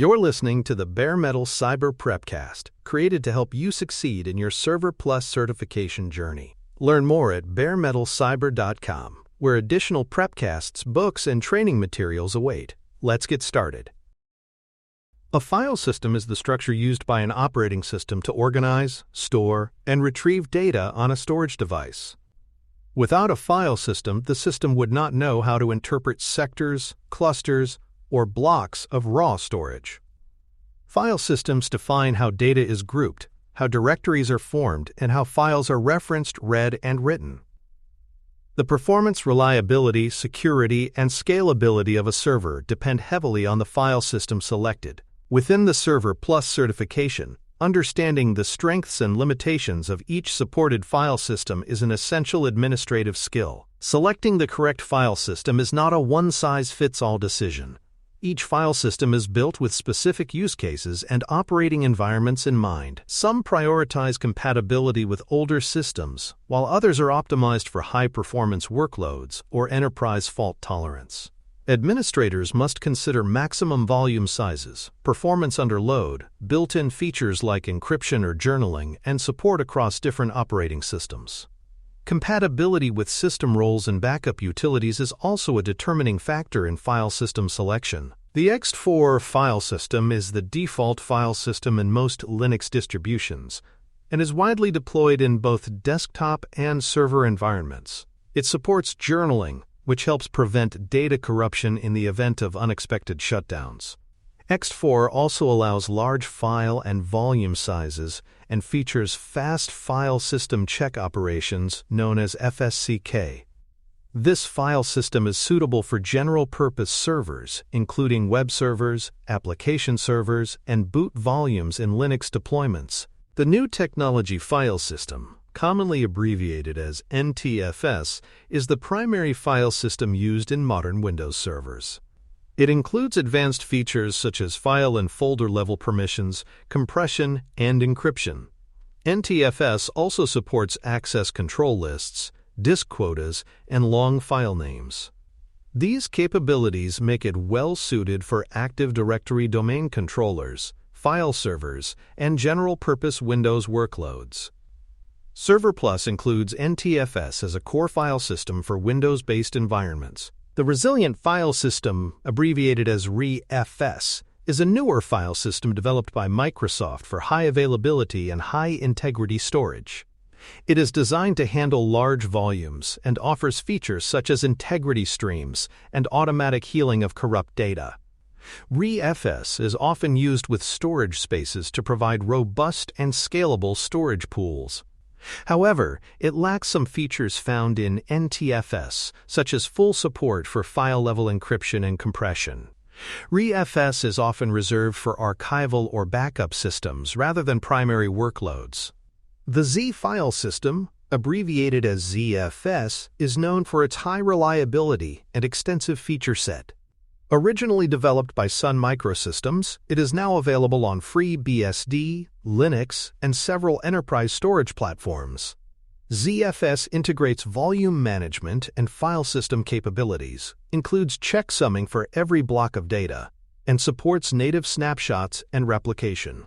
You're listening to the Bare Metal Cyber Prepcast, created to help you succeed in your Server Plus certification journey. Learn more at baremetalcyber.com, where additional prepcasts, books, and training materials await. Let's get started. A file system is the structure used by an operating system to organize, store, and retrieve data on a storage device. Without a file system, the system would not know how to interpret sectors, clusters, or blocks of raw storage. File systems define how data is grouped, how directories are formed, and how files are referenced, read, and written. The performance, reliability, security, and scalability of a server depend heavily on the file system selected. Within the Server Plus certification, understanding the strengths and limitations of each supported file system is an essential administrative skill. Selecting the correct file system is not a one-size-fits-all decision. Each file system is built with specific use cases and operating environments in mind. Some prioritize compatibility with older systems, while others are optimized for high-performance workloads or enterprise fault tolerance. Administrators must consider maximum volume sizes, performance under load, built-in features like encryption or journaling, and support across different operating systems. Compatibility with system roles and backup utilities is also a determining factor in file system selection. The ext4 file system is the default file system in most Linux distributions and is widely deployed in both desktop and server environments. It supports journaling, which helps prevent data corruption in the event of unexpected shutdowns. ext4 also allows large file and volume sizes and features fast file system check operations known as FSCK. This file system is suitable for general-purpose servers, including web servers, application servers, and boot volumes in Linux deployments. The New Technology File System, commonly abbreviated as NTFS, is the primary file system used in modern Windows servers. It includes advanced features such as file and folder-level permissions, compression, and encryption. NTFS also supports access control lists, disk quotas, and long file names. These capabilities make it well-suited for Active Directory domain controllers, file servers, and general-purpose Windows workloads. Server Plus includes NTFS as a core file system for Windows-based environments. The Resilient File System, abbreviated as ReFS, is a newer file system developed by Microsoft for high availability and high-integrity storage. It is designed to handle large volumes and offers features such as integrity streams and automatic healing of corrupt data. ReFS is often used with storage spaces to provide robust and scalable storage pools. However, it lacks some features found in NTFS, such as full support for file-level encryption and compression. ReFS is often reserved for archival or backup systems rather than primary workloads. The Z file system, abbreviated as ZFS, is known for its high reliability and extensive feature set. Originally developed by Sun Microsystems, it is now available on FreeBSD, Linux, and several enterprise storage platforms. ZFS integrates volume management and file system capabilities, includes checksumming for every block of data, and supports native snapshots and replication.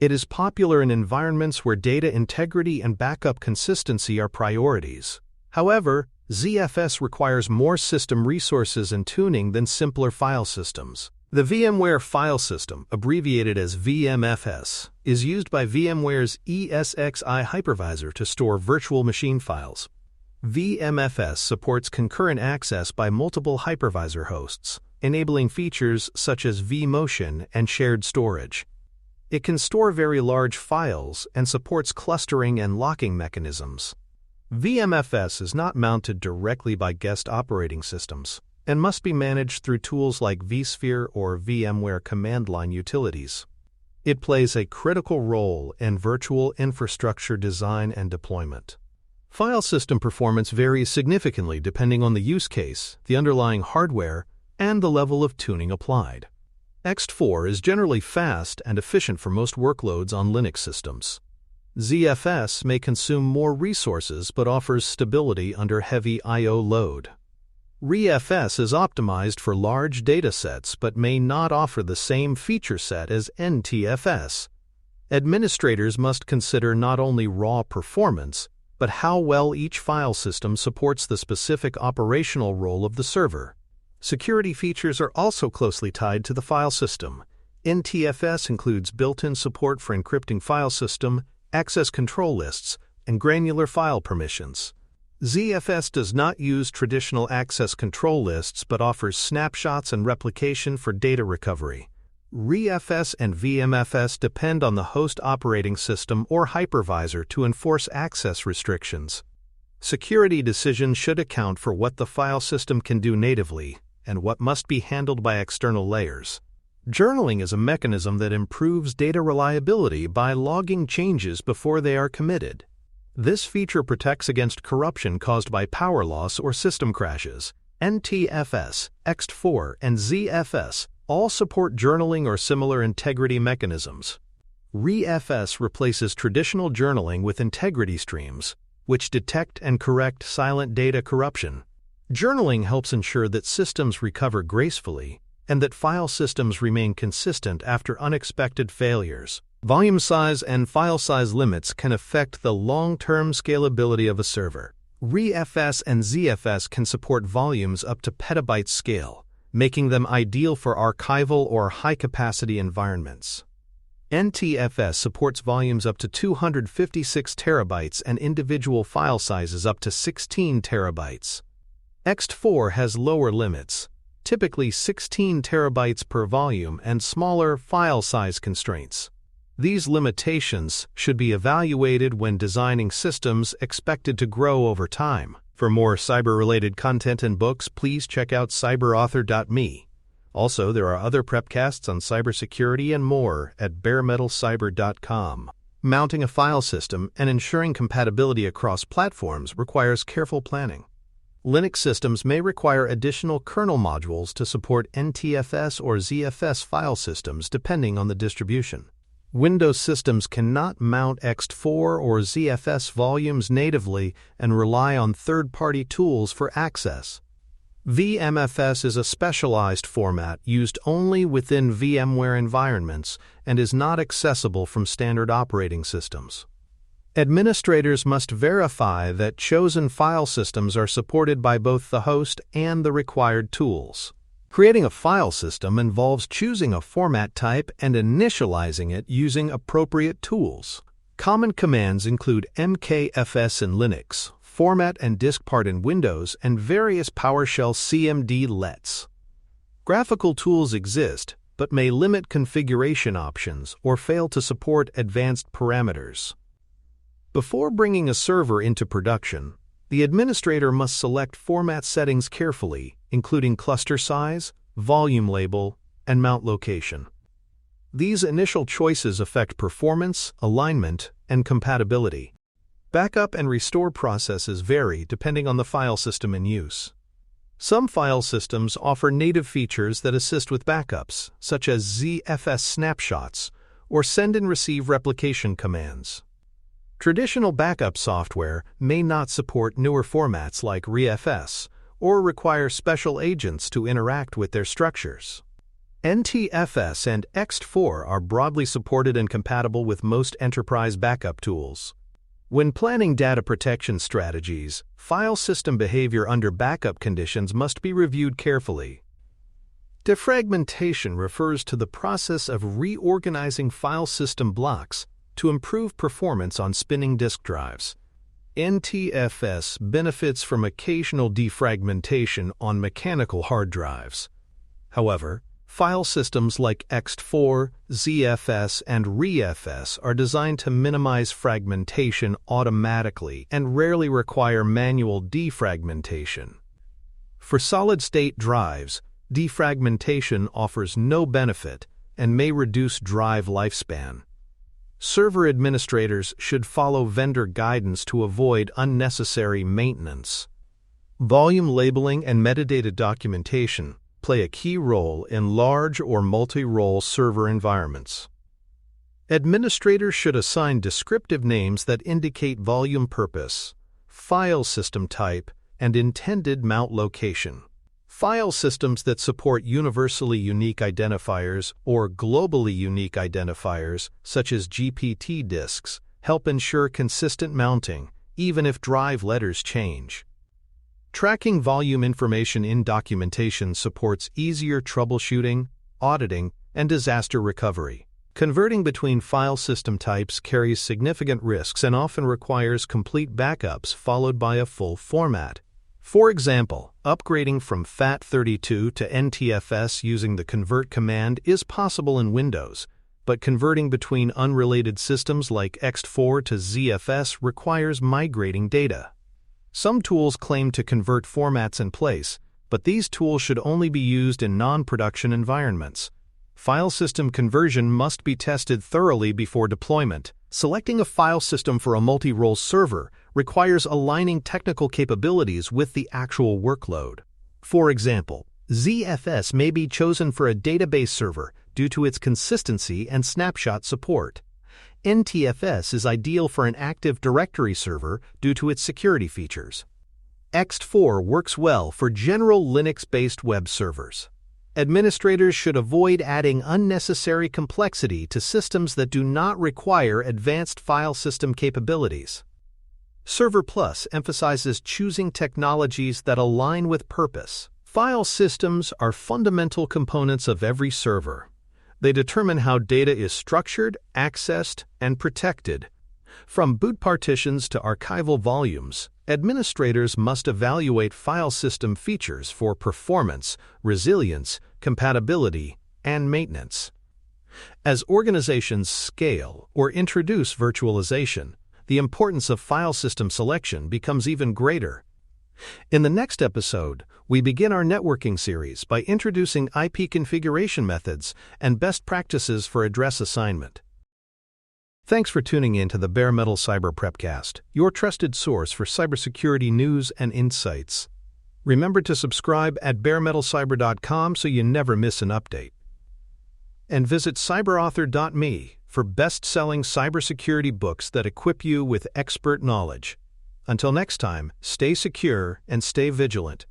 It is popular in environments where data integrity and backup consistency are priorities. However, ZFS requires more system resources and tuning than simpler file systems. The VMware file system, abbreviated as VMFS, is used by VMware's ESXi hypervisor to store virtual machine files. VMFS supports concurrent access by multiple hypervisor hosts, enabling features such as vMotion and shared storage. It can store very large files and supports clustering and locking mechanisms. VMFS is not mounted directly by guest operating systems and must be managed through tools like vSphere or VMware command line utilities. It plays a critical role in virtual infrastructure design and deployment. File system performance varies significantly depending on the use case, the underlying hardware, and the level of tuning applied. ext4 is generally fast and efficient for most workloads on Linux systems. ZFS may consume more resources but offers stability under heavy I/O load. ReFS is optimized for large datasets but may not offer the same feature set as NTFS. Administrators must consider not only raw performance, but how well each file system supports the specific operational role of the server. Security features are also closely tied to the file system. NTFS includes built-in support for encrypting file system, access control lists, and granular file permissions. ZFS does not use traditional access control lists but offers snapshots and replication for data recovery. ReFS and VMFS depend on the host operating system or hypervisor to enforce access restrictions. Security decisions should account for what the file system can do natively and what must be handled by external layers. Journaling is a mechanism that improves data reliability by logging changes before they are committed. This feature protects against corruption caused by power loss or system crashes. NTFS, ext4, and ZFS all support journaling or similar integrity mechanisms. ReFS replaces traditional journaling with integrity streams, which detect and correct silent data corruption. Journaling helps ensure that systems recover gracefully and that file systems remain consistent after unexpected failures. Volume size and file size limits can affect the long-term scalability of a server. ReFS and ZFS can support volumes up to petabyte scale, making them ideal for archival or high-capacity environments. NTFS supports volumes up to 256 terabytes and individual file sizes up to 16 terabytes. ext4 has lower limits, typically 16 terabytes per volume, and smaller file size constraints. These limitations should be evaluated when designing systems expected to grow over time. For more cyber-related content and books, please check out cyberauthor.me. Also, there are other prepcasts on cybersecurity and more at baremetalcyber.com. Mounting a file system and ensuring compatibility across platforms requires careful planning. Linux systems may require additional kernel modules to support NTFS or ZFS file systems depending on the distribution. Windows systems cannot mount ext4 or ZFS volumes natively and rely on third-party tools for access. VMFS is a specialized format used only within VMware environments and is not accessible from standard operating systems. Administrators must verify that chosen file systems are supported by both the host and the required tools. Creating a file system involves choosing a format type and initializing it using appropriate tools. Common commands include mkfs in Linux, format and diskpart in Windows, and various PowerShell CMD lets. Graphical tools exist, but may limit configuration options or fail to support advanced parameters. Before bringing a server into production, the administrator must select format settings carefully, including cluster size, volume label, and mount location. These initial choices affect performance, alignment, and compatibility. Backup and restore processes vary depending on the file system in use. Some file systems offer native features that assist with backups, such as ZFS snapshots or send and receive replication commands. Traditional backup software may not support newer formats like ReFS or require special agents to interact with their structures. NTFS and ext4 are broadly supported and compatible with most enterprise backup tools. When planning data protection strategies, file system behavior under backup conditions must be reviewed carefully. Defragmentation refers to the process of reorganizing file system blocks to improve performance on spinning disk drives. NTFS benefits from occasional defragmentation on mechanical hard drives. However, file systems like ext4, ZFS, and ReFS are designed to minimize fragmentation automatically and rarely require manual defragmentation. For solid-state drives, defragmentation offers no benefit and may reduce drive lifespan. Server administrators should follow vendor guidance to avoid unnecessary maintenance. Volume labeling and metadata documentation play a key role in large or multi-role server environments. Administrators should assign descriptive names that indicate volume purpose, file system type, and intended mount location. File systems that support universally unique identifiers or globally unique identifiers, such as GPT disks, help ensure consistent mounting, even if drive letters change. Tracking volume information in documentation supports easier troubleshooting, auditing, and disaster recovery. Converting between file system types carries significant risks and often requires complete backups followed by a full format. For example, upgrading from FAT32 to NTFS using the convert command is possible in Windows, but converting between unrelated systems like ext4 to ZFS requires migrating data. Some tools claim to convert formats in place, but these tools should only be used in non-production environments. File system conversion must be tested thoroughly before deployment. Selecting a file system for a multi-role server requires aligning technical capabilities with the actual workload. For example, ZFS may be chosen for a database server due to its consistency and snapshot support. NTFS is ideal for an Active Directory server due to its security features. ext4 works well for general Linux-based web servers. Administrators should avoid adding unnecessary complexity to systems that do not require advanced file system capabilities. Server Plus emphasizes choosing technologies that align with purpose. File systems are fundamental components of every server. They determine how data is structured, accessed, and protected. From boot partitions to archival volumes, administrators must evaluate file system features for performance, resilience, compatibility, and maintenance. As organizations scale or introduce virtualization, the importance of file system selection becomes even greater. In the next episode, we begin our networking series by introducing IP configuration methods and best practices for address assignment. Thanks for tuning in to the Bare Metal Cyber Prepcast, your trusted source for cybersecurity news and insights. Remember to subscribe at baremetalcyber.com so you never miss an update. And visit cyberauthor.me for best-selling cybersecurity books that equip you with expert knowledge. Until next time, stay secure and stay vigilant.